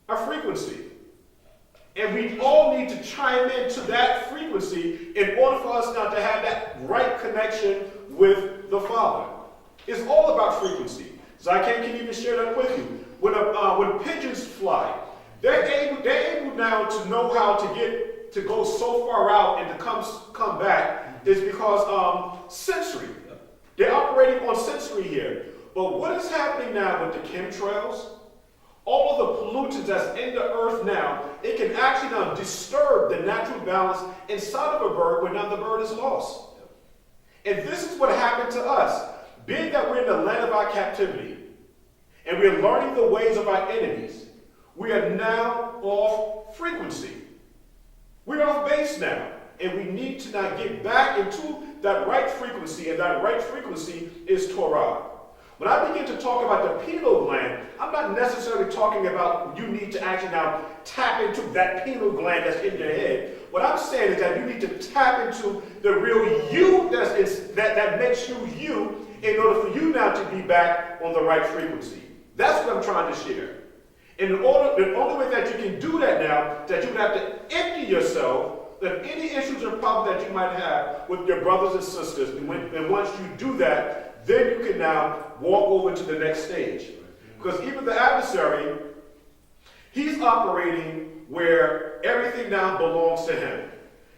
a frequency. And we all need to chime into that frequency in order for us now to have that right connection with the Father. It's all about frequency. Zykan can even share that with you. When pigeons fly, they're able now to know how to go so far out and to come back is because sensory. They're operating on sensory here. But what is happening now with the chemtrails? All of the pollutants that's in the earth now, it can actually now disturb the natural balance inside of a bird when now the bird is lost. And this is what happened to us. Being that we're in the land of our captivity, and we're learning the ways of our enemies, we are now off frequency. We're off base now. And we need to now get back into that right frequency, and that right frequency is Torah. When I begin to talk about the pineal gland, I'm not necessarily talking about you need to actually now tap into that pineal gland that's in your head. What I'm saying is that you need to tap into the real you that makes you you in order for you now to be back on the right frequency. That's what I'm trying to share. And the only way that you can do that now, that you have to empty yourself of any issues or problems that you might have with your brothers and sisters. And once you do that, then you can now walk over to the next stage. Because even the adversary, he's operating where everything now belongs to him.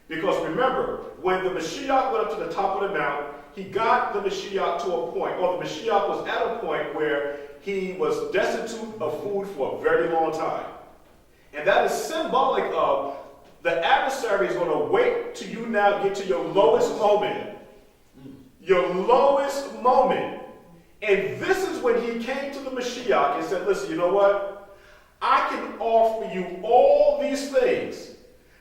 Because remember, when the Mashiach went up to the top of the mount, he got the Mashiach to a point, or the Mashiach was at a point where he was destitute of food for a very long time. And that is symbolic of the adversary is going to wait till you now get to your lowest moment. Your lowest moment. And this is when he came to the Mashiach and said, listen, you know what? I can offer you all these things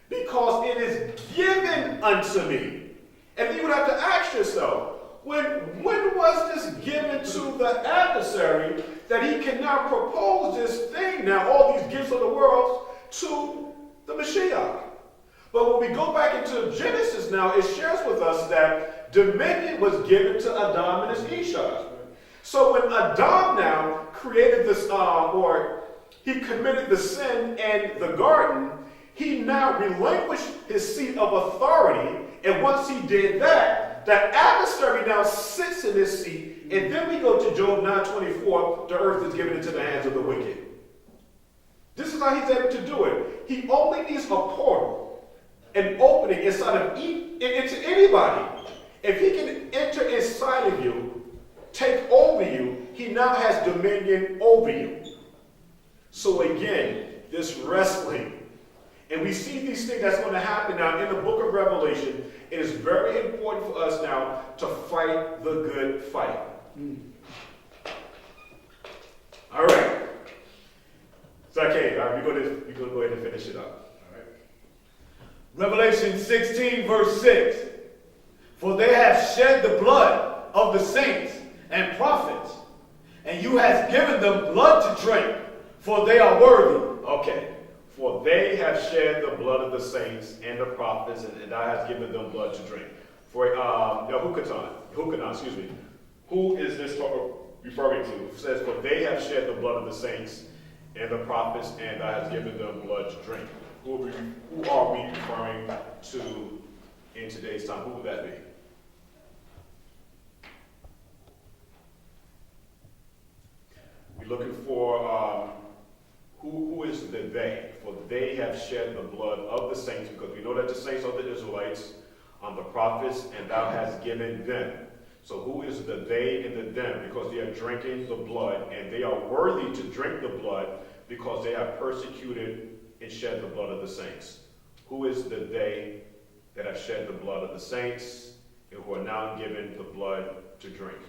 because it is given unto me. And then you would have to ask yourself, when was this given to the adversary that he can now propose this thing now, all these gifts of the world, to the Mashiach? But when we go back into Genesis now, it shares with us that dominion was given to Adam and his Isha. So when Adam now created this, or he committed the sin in the garden, he now relinquished his seat of authority. And once he did that, the adversary now sits in his seat. And then we go to Job 9:24, the earth is given into the hands of the wicked. This is how he's able to do it. He only needs a portal, an opening inside of into anybody. If he can enter inside of you, take over you, he now has dominion over you. So again, this wrestling. And we see these things that's going to happen now in the book of Revelation. It is very important for us now to fight the good fight. All right. So okay, all right, we're going to go ahead and finish it up. Revelation 16, verse 6. For they have shed the blood of the saints and prophets, and you have given them blood to drink, for they are worthy. Okay. For they have shed the blood of the saints and the prophets, and thou hast given them blood to drink. For Yahukanan, excuse me. Who is this referring to? It says, for they have shed the blood of the saints and the prophets, and thou hast given them blood to drink. Who are we referring to in today's time? Who would that be? We're looking for who is the they? For they have shed the blood of the saints, because we know that the saints are the Israelites, the prophets, and thou hast given them. So who is the they and the them? Because they are drinking the blood, and they are worthy to drink the blood because they have persecuted and shed the blood of the saints. Who is the they that have shed the blood of the saints and who are now given the blood to drink?